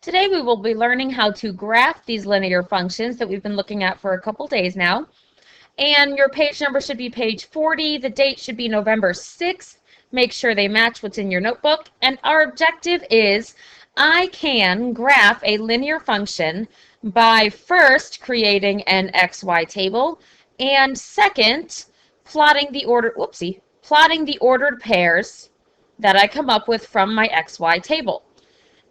Today we will be learning how to graph these linear functions that we've been looking at for a couple days now. And your page number should be page 40. The date should be November 6th. Make sure they match what's in your notebook. And our objective is I can graph a linear function by first creating an XY table and second plotting the ordered pairs that I come up with from my XY table.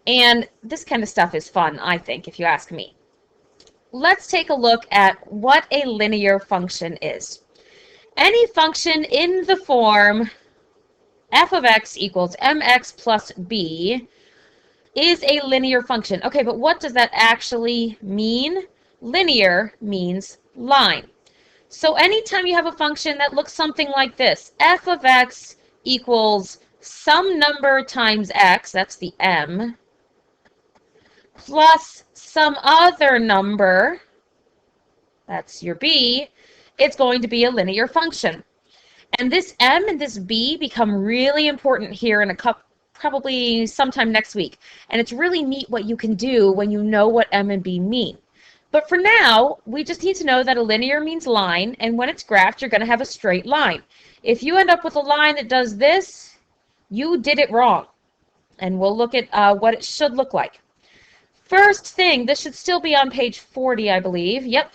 And this kind of stuff is fun, I think, if you ask me. Let's take a look at what a linear function is. Any function in the form f of x equals mx plus b is a linear function. Okay, but what does that actually mean? Linear means line. So anytime you have a function that looks something like this, f of x equals some number times x, that's the m, plus some other number, that's your b, it's going to be a linear function. And this m and this b become really important here in probably sometime next week. And it's really neat what you can do when you know what m and b mean. But for now, we just need to know that a linear means line, and when it's graphed, you're going to have a straight line. If you end up with a line that does this, you did it wrong. And we'll look at what it should look like. First thing, this should still be on page 40, I believe. Yep.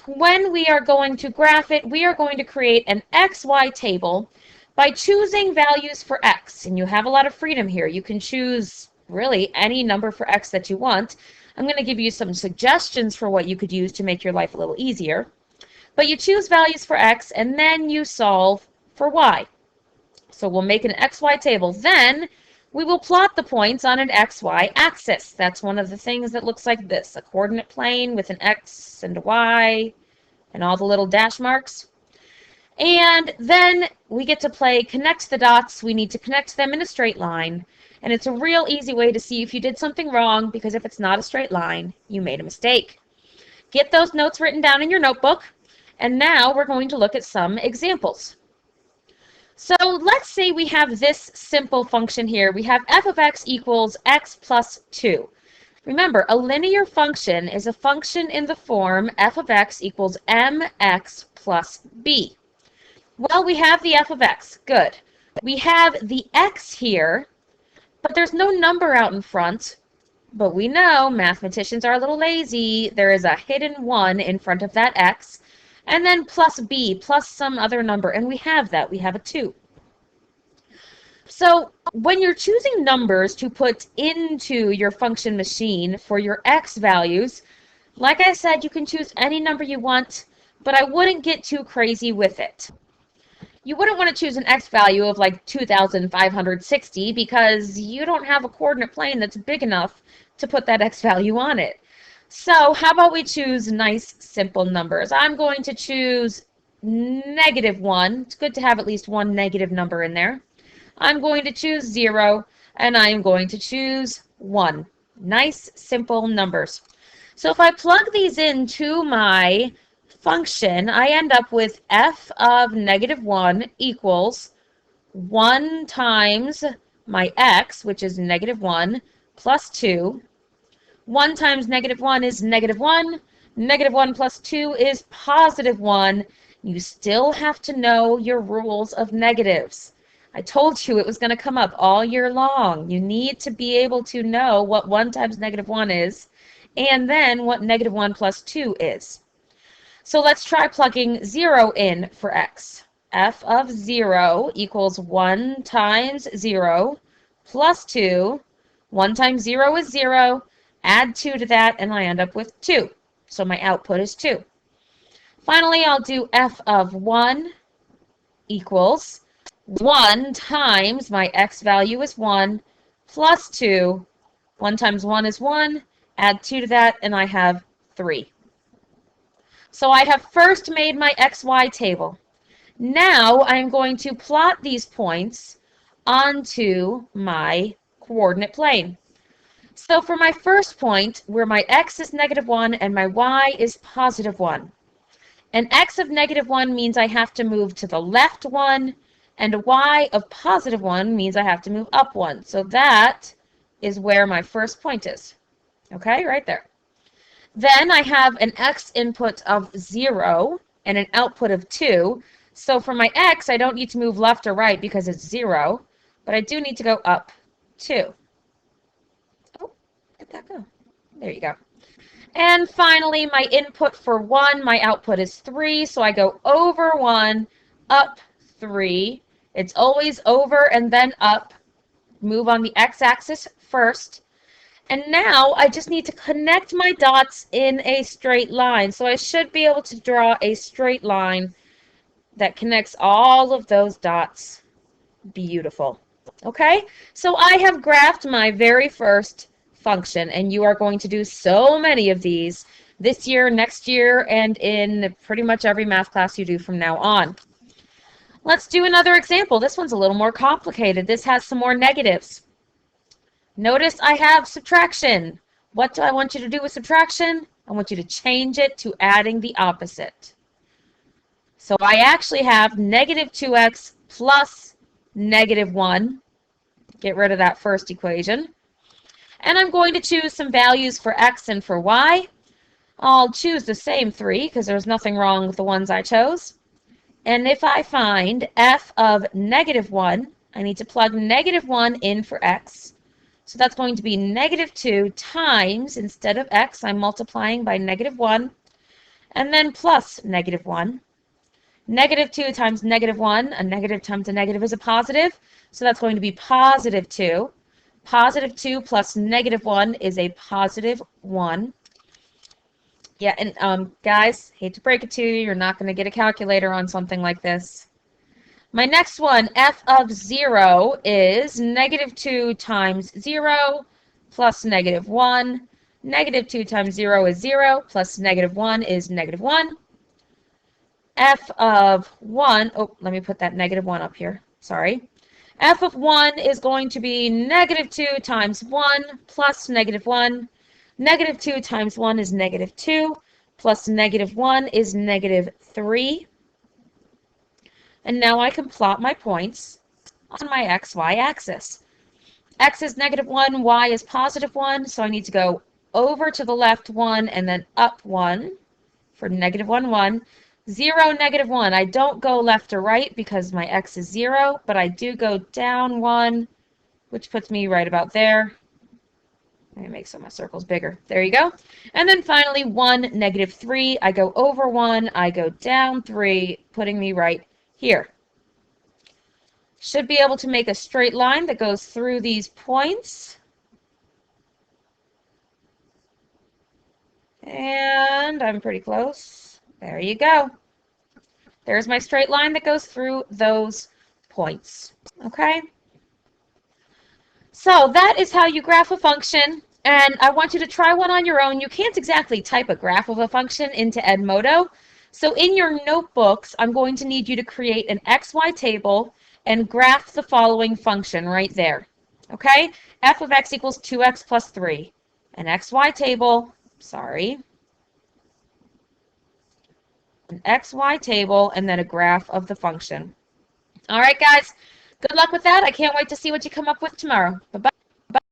When we are going to graph it, we are going to create an XY table by choosing values for x. And you have a lot of freedom here. You can choose really any number for x that you want. I'm going to give you some suggestions for what you could use to make your life a little easier. But you choose values for x, and then you solve for y. So we'll make an XY table. Then we will plot the points on an XY axis. That's one of the things that looks like this, a coordinate plane with an X and a Y and all the little dash marks. And then we get to play connect the dots. We need to connect them in a straight line. And it's a real easy way to see if you did something wrong, because if it's not a straight line, you made a mistake. Get those notes written down in your notebook. And now we're going to look at some examples. So let's say we have this simple function here. We have f of x equals x plus 2. Remember, a linear function is a function in the form f of x equals mx plus b. Well, we have the f of x. Good. We have the x here, but there's no number out in front. But we know mathematicians are a little lazy. There is a hidden 1 in front of that x. And then plus b, plus some other number, and we have that. We have a 2. So when you're choosing numbers to put into your function machine for your x values, like I said, you can choose any number you want, but I wouldn't get too crazy with it. You wouldn't want to choose an x value of like 2,560 because you don't have a coordinate plane that's big enough to put that x value on it. So how about we choose nice, simple numbers? I'm going to choose -1. It's good to have at least one negative number in there. I'm going to choose 0, and I'm going to choose 1. Nice, simple numbers. So if I plug these into my function, I end up with f of -1 equals 1 times my x, which is -1, plus 2. 1 times -1 is -1. -1 plus 2 is +1. You still have to know your rules of negatives. I told you it was going to come up all year long. You need to be able to know what 1 times -1 is, and then what -1 plus 2 is. So let's try plugging 0 in for x. f of 0 equals 1 times 0 plus 2. 1 times 0 is 0. Add 2 to that, and I end up with 2. So my output is 2. Finally, I'll do f of 1 equals 1 times my x value is 1 plus 2. 1 times 1 is 1. Add 2 to that, and I have 3. So I have first made my XY table. Now I'm going to plot these points onto my coordinate plane. So for my first point, where my x is -1 and my y is +1, an x of -1 means I have to move to the left 1, and a y of +1 means I have to move up 1. So that is where my first point is. Okay, right there. Then I have an x input of 0 and an output of 2. So for my x, I don't need to move left or right because it's 0, but I do need to go up 2. Oh, where'd that go? There you go. And finally, my input for 1, my output is 3, so I go over 1, up 3. It's always over and then up. Move on the x-axis first. And now I just need to connect my dots in a straight line. So I should be able to draw a straight line that connects all of those dots. Beautiful. Okay, so I have graphed my very first function, and you are going to do so many of these this year, next year, and in pretty much every math class you do from now on. Let's do another example. This one's a little more complicated. This has some more negatives. Notice I have subtraction. What do I want you to do with subtraction? I want you to change it to adding the opposite. So I actually have negative 2x plus negative 1. Get rid of that first equation. And I'm going to choose some values for x and for y. I'll choose the same 3 because there's nothing wrong with the ones I chose. And if I find f of negative 1, I need to plug negative 1 in for x. So that's going to be negative 2 times, instead of x, I'm multiplying by negative 1, and then plus negative 1. Negative 2 times negative 1, a negative times a negative is a positive, so that's going to be positive 2. Positive 2 plus negative 1 is a positive 1. Yeah, and guys, hate to break it to you, you're not going to get a calculator on something like this. My next one, f of 0, is negative 2 times 0 plus negative 1. Negative 2 times 0 is 0, plus negative 1 is negative 1. F of 1, oh, let me put that negative 1 up here, sorry. F of 1 is going to be negative 2 times 1 plus negative 1. Negative 2 times 1 is negative 2, plus negative 1 is negative 3. And now I can plot my points on my xy axis. X is negative 1, y is positive 1, so I need to go over to the left 1 and then up 1 for negative 1, 1. 0, negative 1. I don't go left or right because my x is 0, but I do go down 1, which puts me right about there. Let me make some of my circles bigger. There you go. And then finally 1, negative 3. I go over 1, I go down 3, putting me right here. Should be able to make a straight line that goes through these points. And I'm pretty close. There you go. There's my straight line that goes through those points. Okay? So that is how you graph a function, and I want you to try one on your own. You can't exactly type a graph of a function into Edmodo. So in your notebooks, I'm going to need you to create an XY table and graph the following function right there. Okay? F of x equals 2x plus 3. An XY table, sorry. An XY table and then a graph of the function. All right, guys. Good luck with that. I can't wait to see what you come up with tomorrow. Bye-bye.